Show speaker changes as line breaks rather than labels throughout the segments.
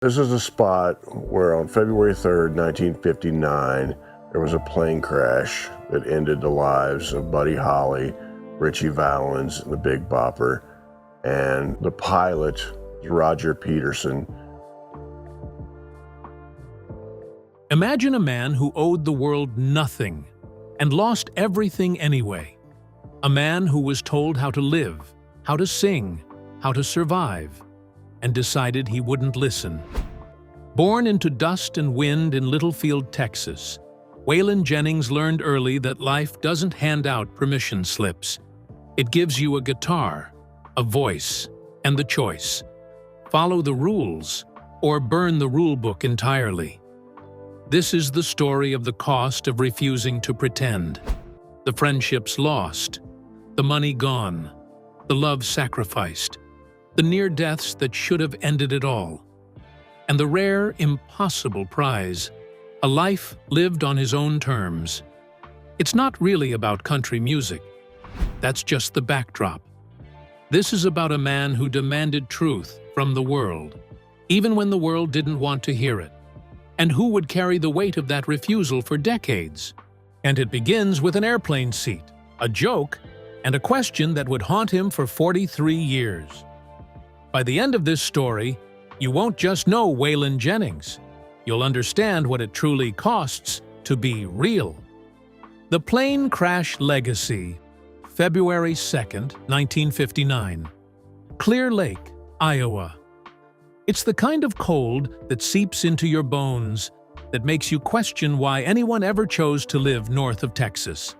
This is a spot where on February 3rd, 1959, there was a plane crash that ended the lives of Buddy Holly, Ritchie Valens, and the Big Bopper, and the pilot, Roger Peterson.
Imagine a man who owed the world nothing and lost everything anyway. A man who was told how to live, how to sing, how to survive, and decided he wouldn't listen. Born into dust and wind in Littlefield, Texas, Waylon Jennings learned early that life doesn't hand out permission slips. It gives you a guitar, a voice, and the choice. Follow the rules, or burn the rulebook entirely. This is the story of the cost of refusing to pretend. The friendships lost, the money gone, the love sacrificed, the near deaths that should have ended it all, and the rare, impossible prize, a life lived on his own terms. It's not really about country music. That's just the backdrop. This is about a man who demanded truth from the world, even when the world didn't want to hear it, and who would carry the weight of that refusal for decades. And it begins with an airplane seat, a joke, and a question that would haunt him for 43 years. By the end of this story, you won't just know Waylon Jennings. You'll understand what it truly costs to be real. The Plane Crash Legacy, February 2nd, 1959. Clear Lake, Iowa. It's the kind of cold that seeps into your bones, that makes you question why anyone ever chose to live north of Texas.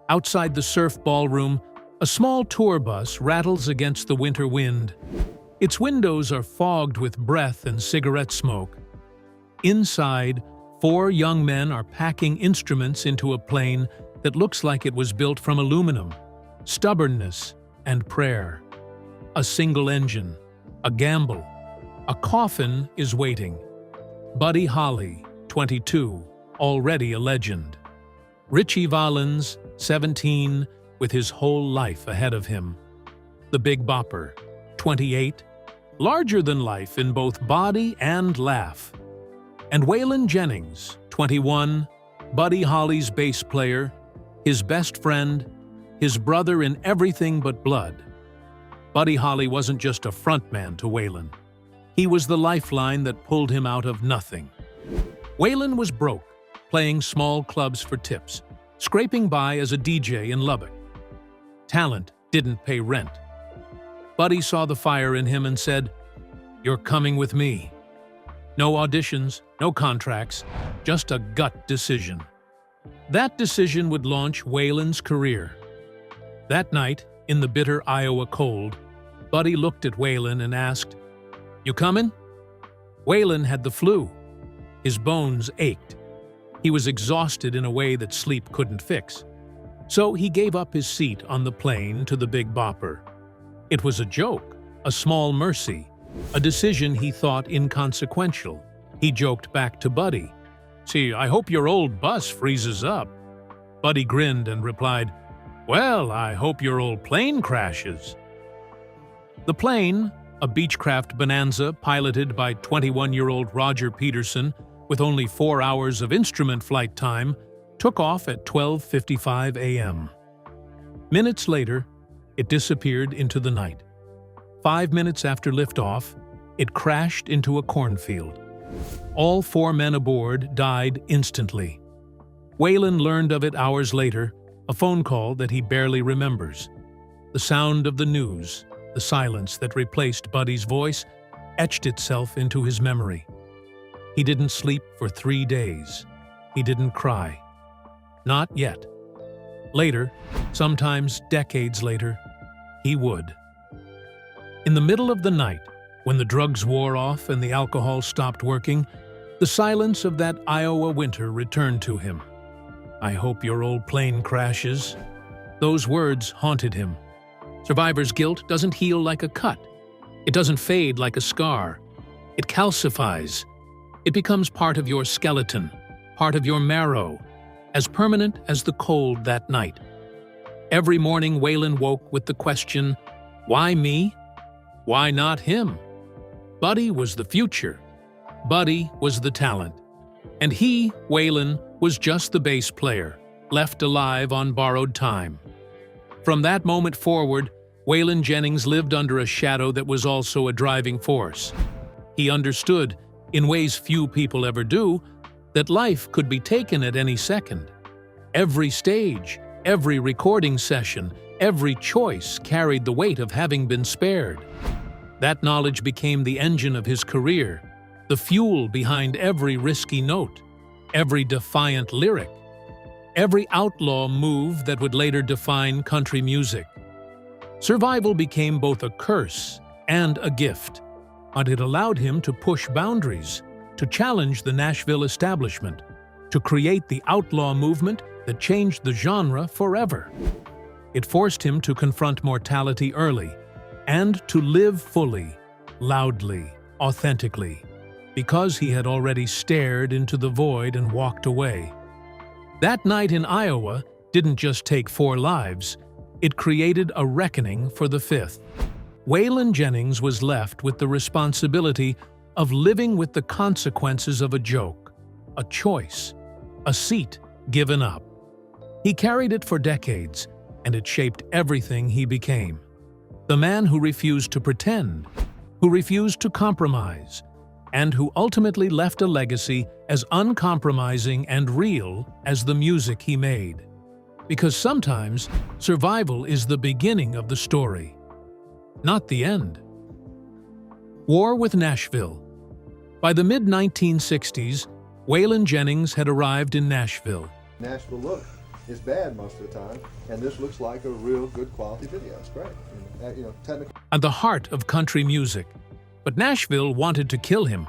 Outside the surf ballroom, a small tour bus rattles against the winter wind. Its windows are fogged with breath and cigarette smoke. Inside, 4 young men are packing instruments into a plane that looks like it was built from aluminum, stubbornness, and prayer. A single engine, a gamble. A coffin is waiting. Buddy Holly, 22, already a legend. Ritchie Valens, 17, with his whole life ahead of him. The Big Bopper, 28, larger than life in both body and laugh. And Waylon Jennings, 21, Buddy Holly's bass player, his best friend, his brother in everything but blood. Buddy Holly wasn't just a frontman to Waylon. He was the lifeline that pulled him out of nothing. Waylon was broke, playing small clubs for tips, scraping by as a DJ in Lubbock. Talent didn't pay rent. Buddy saw the fire in him and said, "You're coming with me." No auditions, no contracts, just a gut decision. That decision would launch Waylon's career. That night, in the bitter Iowa cold, Buddy looked at Waylon and asked, "You coming?" Waylon had the flu. His bones ached. He was exhausted in a way that sleep couldn't fix. So he gave up his seat on the plane to the Big Bopper. It was a joke, a small mercy, a decision he thought inconsequential. He joked back to Buddy, "See, I hope your old bus freezes up." Buddy grinned and replied, "Well, I hope your old plane crashes." The plane, a Beechcraft Bonanza piloted by 21-year-old Roger Peterson with only 4 hours of instrument flight time, took off at 12:55 a.m. Minutes later, it disappeared into the night. 5 minutes after liftoff, it crashed into a cornfield. All 4 men aboard died instantly. Waylon learned of it hours later, a phone call that he barely remembers. The sound of the news, the silence that replaced Buddy's voice, etched itself into his memory. He didn't sleep for 3 days. He didn't cry. Not yet. Later, sometimes decades later, he would. In the middle of the night, when the drugs wore off and the alcohol stopped working, the silence of that Iowa winter returned to him. "I hope your old plane crashes." Those words haunted him. Survivor's guilt doesn't heal like a cut. It doesn't fade like a scar. It calcifies. It becomes part of your skeleton, part of your marrow, as permanent as the cold that night. Every morning Waylon woke with the question, why me? Why not him? Buddy was the future. Buddy was the talent, and he, Waylon, was just the bass player, left alive on borrowed time. From that moment forward, Waylon Jennings lived under a shadow that was also a driving force. He understood, in ways few people ever do, that life could be taken at any second. Every stage, every recording session, every choice carried the weight of having been spared. That knowledge became the engine of his career, the fuel behind every risky note, every defiant lyric, every outlaw move that would later define country music. Survival became both a curse and a gift, but it allowed him to push boundaries, to challenge the Nashville establishment, to create the outlaw movement that changed the genre forever. It forced him to confront mortality early and to live fully, loudly, authentically, because he had already stared into the void and walked away. That night in Iowa didn't just take 4 lives, it created a reckoning for the 5th. Waylon Jennings was left with the responsibility of living with the consequences of a joke, a choice, a seat given up. He carried it for decades, and it shaped everything he became. The man who refused to pretend, who refused to compromise, and who ultimately left a legacy as uncompromising and real as the music he made. Because sometimes, survival is the beginning of the story, not the end. War with Nashville. By the mid-1960s, Waylon Jennings had arrived in Nashville.
Nashville look is bad most of the time, and this looks like a real good quality video. It's great. Technical.
At the heart of country music. But Nashville wanted to kill him,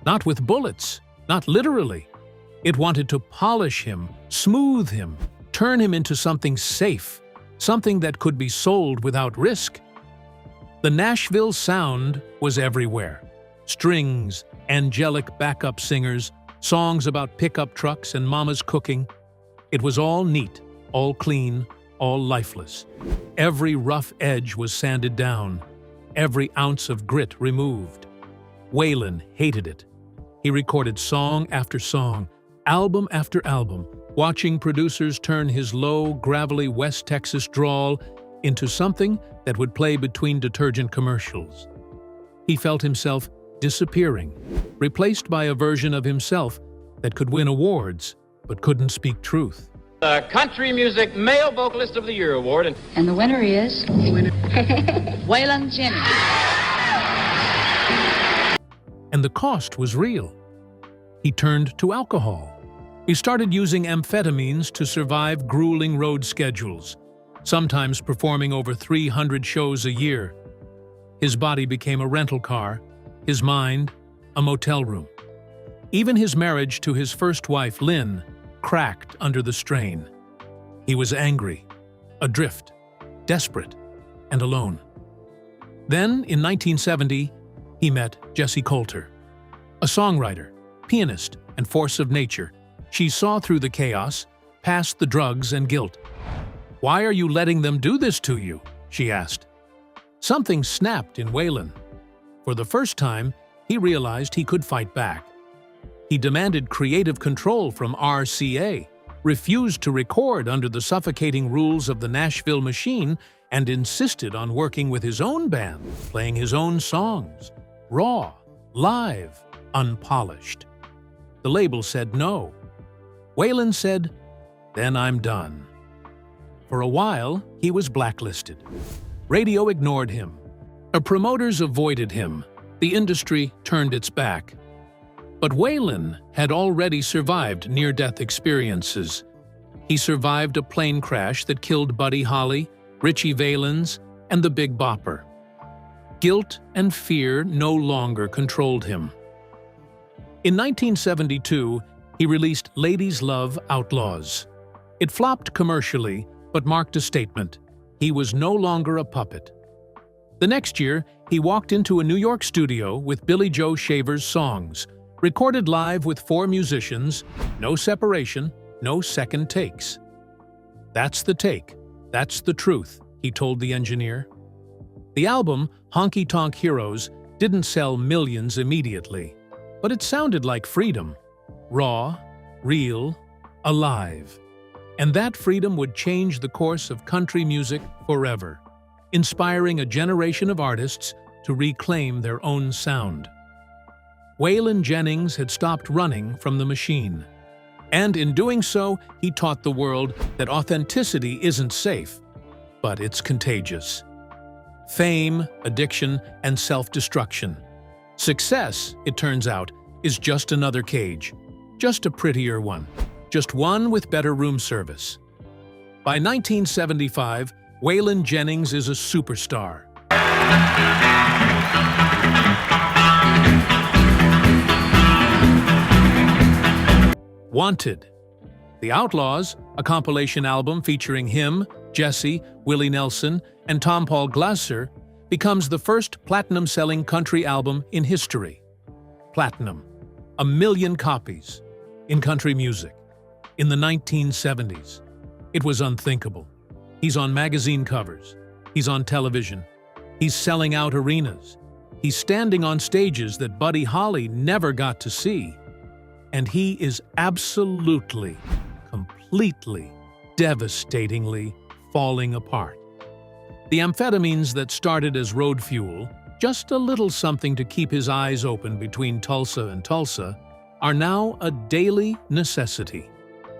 not with bullets, not literally. It wanted to polish him, smooth him, turn him into something safe, something that could be sold without risk. The Nashville sound was everywhere. Strings, angelic backup singers, songs about pickup trucks and mama's cooking. It was all neat, all clean, all lifeless. Every rough edge was sanded down, every ounce of grit removed. Waylon hated it. He recorded song after song, album after album, watching producers turn his low, gravelly West Texas drawl into something that would play between detergent commercials. He felt himself disappearing, replaced by a version of himself that could win awards but couldn't speak truth.
The Country Music Male Vocalist of the Year Award.
And the winner is Waylon Jennings.
And the cost was real. He turned to alcohol. He started using amphetamines to survive grueling road schedules, sometimes performing over 300 shows a year. His body became a rental car, his mind a motel room. Even his marriage to his first wife, Lynn, cracked under the strain. He was angry, adrift, desperate, and alone. Then, in 1970, he met Jessie Coulter, a songwriter, pianist, and force of nature. She saw through the chaos, past the drugs and guilt. "Why are you letting them do this to you?" she asked. Something snapped in Waylon. For the first time, he realized he could fight back. He demanded creative control from RCA, refused to record under the suffocating rules of the Nashville machine, and insisted on working with his own band, playing his own songs, raw, live, unpolished. The label said no. Waylon said, "Then I'm done." For a while, he was blacklisted. Radio ignored him. Promoters avoided him. The industry turned its back. But Waylon had already survived near-death experiences. He survived a plane crash that killed Buddy Holly, Richie Valens, and the Big Bopper. Guilt and fear no longer controlled him. In 1972, he released Ladies Love Outlaws. It flopped commercially, but marked a statement. He was no longer a puppet. The next year, he walked into a New York studio with Billy Joe Shaver's songs, recorded live with 4 musicians, no separation, no second takes. "That's the take. That's the truth," he told the engineer. The album, Honky Tonk Heroes, didn't sell millions immediately. but it sounded like freedom. Raw, real, alive. And that freedom would change the course of country music forever, inspiring a generation of artists to reclaim their own sound. Waylon Jennings had stopped running from the machine. And in doing so, he taught the world that authenticity isn't safe, but it's contagious. Fame, addiction, and self-destruction. Success, it turns out, is just another cage, just a prettier one, just one with better room service. By 1975, Waylon Jennings is a superstar. Wanted. The Outlaws, a compilation album featuring him, Jesse, Willie Nelson, and Tom Paul Glasser, becomes the first platinum-selling country album in history. Platinum. 1 million copies. In country music. In the 1970s. It was unthinkable. He's on magazine covers. He's on television. He's selling out arenas. He's standing on stages that Buddy Holly never got to see. And he is absolutely, completely, devastatingly falling apart. The amphetamines that started as road fuel, just a little something to keep his eyes open between Tulsa and Tulsa, are now a daily necessity.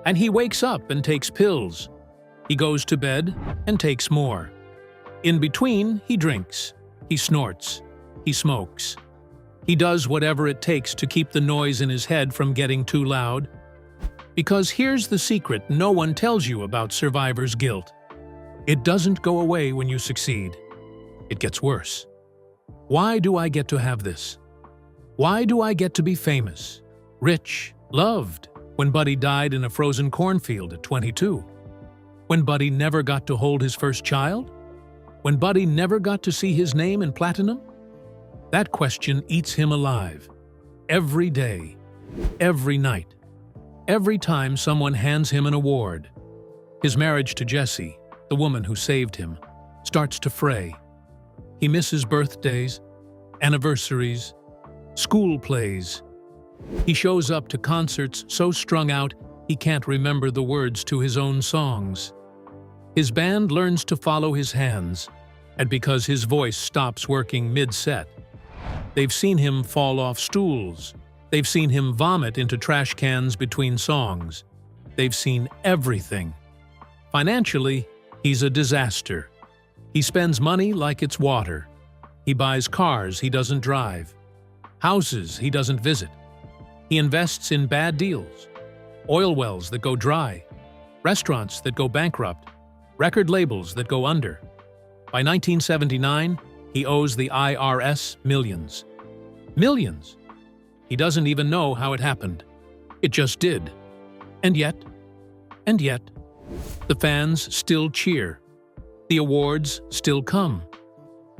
And he wakes up and takes pills. He goes to bed and takes more. In between, he drinks, he snorts, he smokes. He does whatever it takes to keep the noise in his head from getting too loud. Because here's the secret no one tells you about survivor's guilt. It doesn't go away when you succeed. It gets worse. Why do I get to have this? Why do I get to be famous, rich, loved, when Buddy died in a frozen cornfield at 22? When Buddy never got to hold his first child? When Buddy never got to see his name in platinum? That question eats him alive. Every day, every night, every time someone hands him an award. His marriage to Jessie, the woman who saved him, starts to fray. He misses birthdays, anniversaries, school plays. He shows up to concerts so strung out he can't remember the words to his own songs. His band learns to follow his hands, and because his voice stops working mid-set, they've seen him fall off stools. They've seen him vomit into trash cans between songs. They've seen everything. Financially, he's a disaster. He spends money like it's water. He buys cars he doesn't drive, houses he doesn't visit. He invests in bad deals, oil wells that go dry, restaurants that go bankrupt, record labels that go under. By 1979, he owes the IRS millions. Millions! He doesn't even know how it happened. It just did. And yet, the fans still cheer. The awards still come.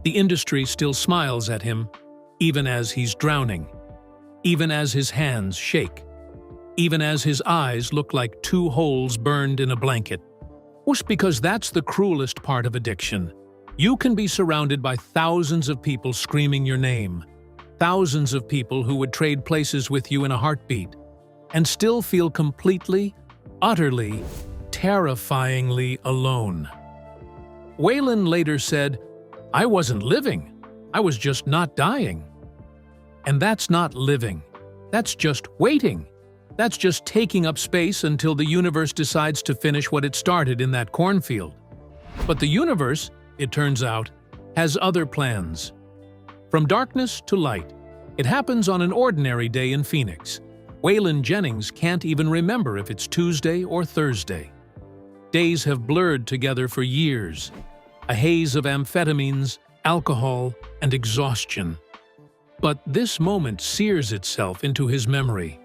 The industry still smiles at him, even as he's drowning, even as his hands shake, even as his eyes look like 2 holes burned in a blanket. Just because that's the cruelest part of addiction. You can be surrounded by thousands of people screaming your name, thousands of people who would trade places with you in a heartbeat, and still feel completely, utterly, terrifyingly alone. Waylon later said, "I wasn't living, I was just not dying." And that's not living. That's just waiting. That's just taking up space until the universe decides to finish what it started in that cornfield. But the universe, it turns out, has other plans. From darkness to light, it happens on an ordinary day in Phoenix. Waylon Jennings can't even remember if it's Tuesday or Thursday. Days have blurred together for years. A haze of amphetamines, alcohol, and exhaustion. But this moment sears itself into his memory.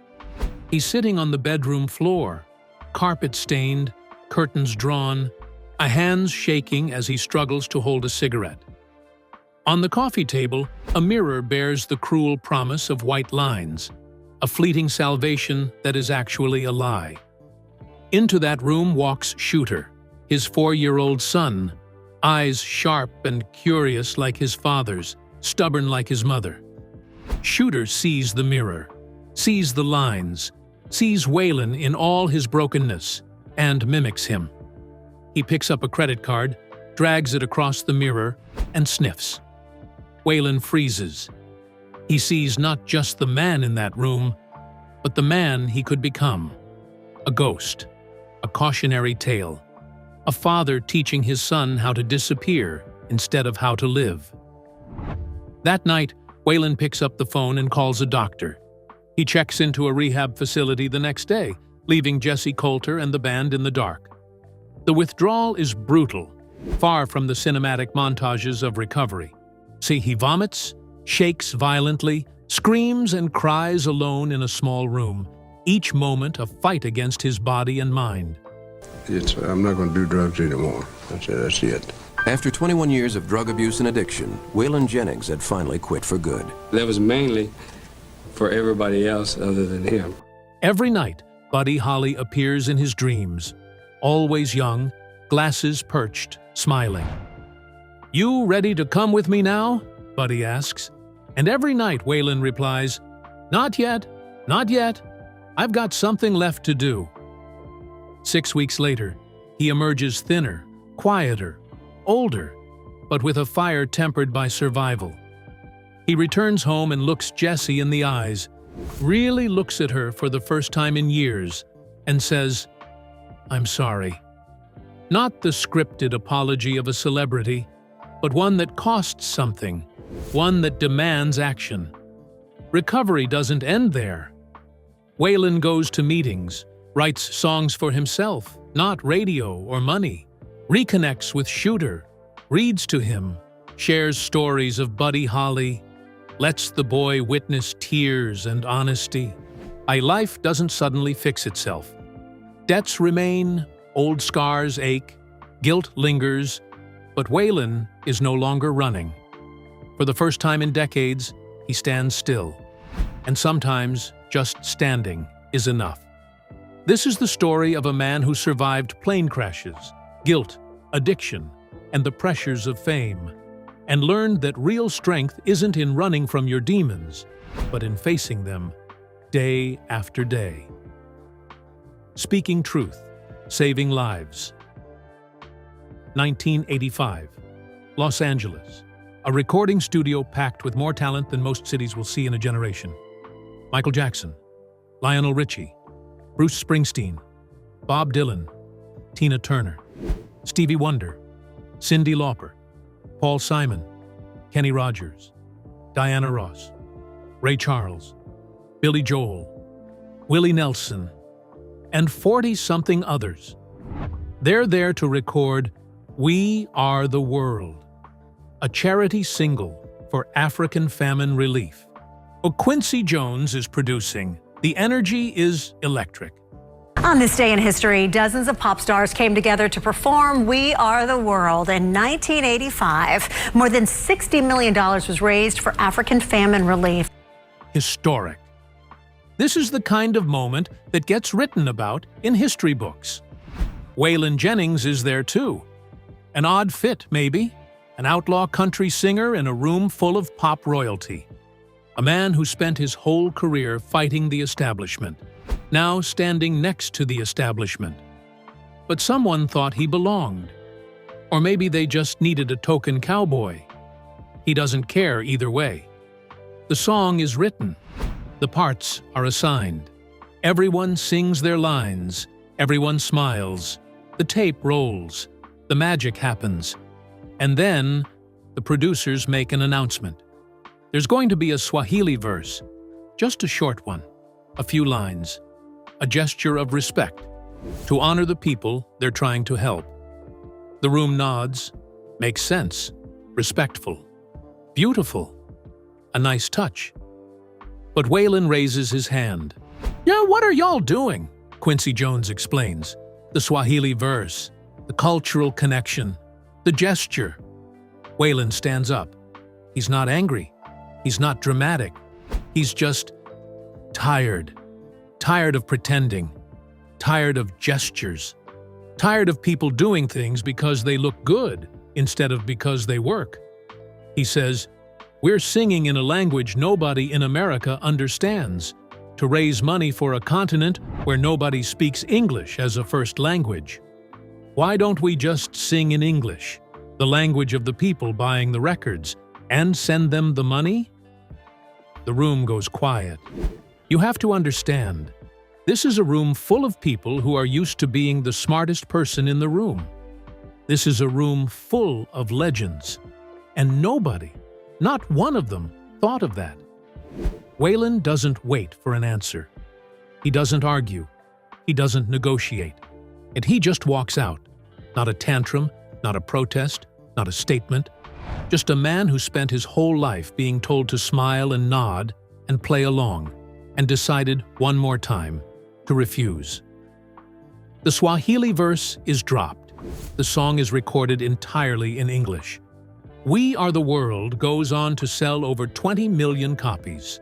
He's sitting on the bedroom floor, carpet stained, curtains drawn, a hands shaking as he struggles to hold a cigarette. On the coffee table, a mirror bears the cruel promise of white lines, a fleeting salvation that is actually a lie. Into that room walks Shooter, his 4-year-old son, eyes sharp and curious like his father's, stubborn like his mother. Shooter sees the mirror, sees the lines, sees Waylon in all his brokenness, and mimics him. He picks up a credit card, drags it across the mirror, and sniffs. Waylon freezes. He sees not just the man in that room, but the man he could become. A ghost, a cautionary tale, a father teaching his son how to disappear instead of how to live. That night, Waylon picks up the phone and calls a doctor. He checks into a rehab facility the next day, leaving Jesse Coulter and the band in the dark. The withdrawal is brutal, far from the cinematic montages of recovery. See, he vomits, shakes violently, screams and cries alone in a small room, each moment a fight against his body and mind.
I'm not going to do drugs anymore. That's it.
After 21 years of drug abuse and addiction, Waylon Jennings had finally quit for good.
That was mainly for everybody else other than him.
Every night, Buddy Holly appears in his dreams, always young, glasses perched, smiling. "You ready to come with me now?" Buddy asks. And every night Waylon replies, "Not yet, not yet. I've got something left to do." 6 weeks later, he emerges thinner, quieter, older, but with a fire tempered by survival. He returns home and looks Jessie in the eyes, really looks at her for the first time in years, and says, "I'm sorry." Not the scripted apology of a celebrity, but one that costs something, one that demands action. Recovery doesn't end there. Waylon goes to meetings, writes songs for himself, not radio or money, reconnects with Shooter, reads to him, shares stories of Buddy Holly, lets the boy witness tears and honesty. Life doesn't suddenly fix itself. Debts remain, old scars ache, guilt lingers, but Waylon is no longer running. For the first time in decades, he stands still. And sometimes, just standing is enough. This is the story of a man who survived plane crashes, guilt, addiction, and the pressures of fame, and learned that real strength isn't in running from your demons, but in facing them day after day. Speaking truth, saving lives. 1985, Los Angeles. A recording studio packed with more talent than most cities will see in a generation. Michael Jackson, Lionel Richie, Bruce Springsteen, Bob Dylan, Tina Turner, Stevie Wonder, Cyndi Lauper, Paul Simon, Kenny Rogers, Diana Ross, Ray Charles, Billy Joel, Willie Nelson, and 40-something others. They're there to record "We Are the World," a charity single for African famine relief. Quincy Jones is producing. The energy is electric.
On this day in history, dozens of pop stars came together to perform "We Are the World." In 1985, more than $60 million was raised for African famine relief.
Historic. This is the kind of moment that gets written about in history books. Waylon Jennings is there too. An odd fit, maybe. An outlaw country singer in a room full of pop royalty. A man who spent his whole career fighting the establishment, now standing next to the establishment. But someone thought he belonged. Or maybe they just needed a token cowboy. He doesn't care either way. The song is written. The parts are assigned. Everyone sings their lines. Everyone smiles. The tape rolls. The magic happens. And then, the producers make an announcement. There's going to be a Swahili verse, just a short one, a few lines, a gesture of respect, to honor the people they're trying to help. The room nods, makes sense, respectful, beautiful, a nice touch. But Waylon raises his hand. "Yeah, what are y'all doing?" Quincy Jones explains. The Swahili verse, the cultural connection, the gesture. Waylon stands up. He's not angry. He's not dramatic. He's just tired. Tired of pretending. Tired of gestures. Tired of people doing things because they look good instead of because they work. He says, "We're singing in a language nobody in America understands. To raise money for a continent where nobody speaks English as a first language. Why don't we just sing in English, the language of the people buying the records, and send them the money? The room goes quiet. You have to understand, this is a room full of people who are used to being the smartest person in the room. This is a room full of legends. And nobody, not one of them, thought of that. Waylon doesn't wait for an answer. He doesn't argue. He doesn't negotiate. And he just walks out. Not a tantrum, not a protest, not a statement. Just a man who spent his whole life being told to smile and nod and play along, and decided one more time to refuse. The Swahili verse is dropped. The song is recorded entirely in English. We Are the World goes on to sell over 20 million copies.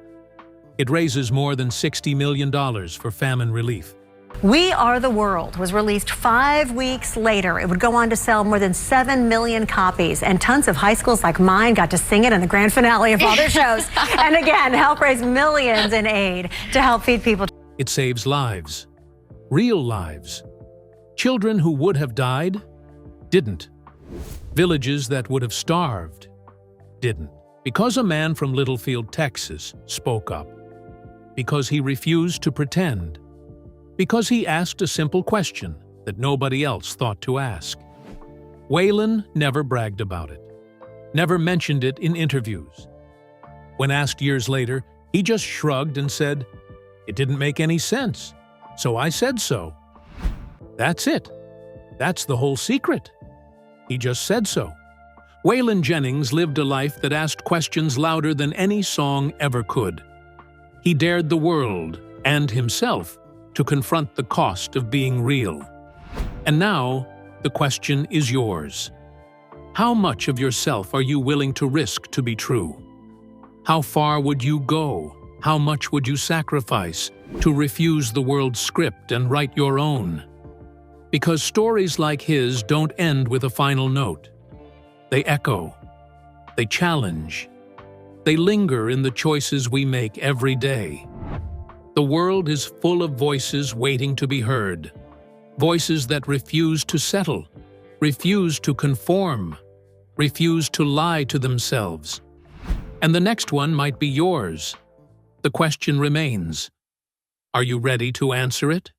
It raises more than $60 million for famine relief.
We Are the World was released 5 weeks later. It would go on to sell more than 7 million copies, and tons of high schools like mine got to sing it in the grand finale of all their shows. And again, help raise millions in aid to help feed people.
It saves lives. Real lives. Children who would have died, didn't. Villages that would have starved, didn't. Because a man from Littlefield, Texas, spoke up. Because he refused to pretend. Because he asked a simple question that nobody else thought to ask. Waylon never bragged about it, never mentioned it in interviews. When asked years later, he just shrugged and said, "It didn't make any sense, so I said so." That's it. That's the whole secret. He just said so. Waylon Jennings lived a life that asked questions louder than any song ever could. He dared the world, and himself, to confront the cost of being real. And now, the question is yours. How much of yourself are you willing to risk to be true? How far would you go? How much would you sacrifice to refuse the world's script and write your own? Because stories like his don't end with a final note. They echo. They challenge. They linger in the choices we make every day. The world is full of voices waiting to be heard. Voices that refuse to settle, refuse to conform, refuse to lie to themselves. And the next one might be yours. The question remains, are you ready to answer it?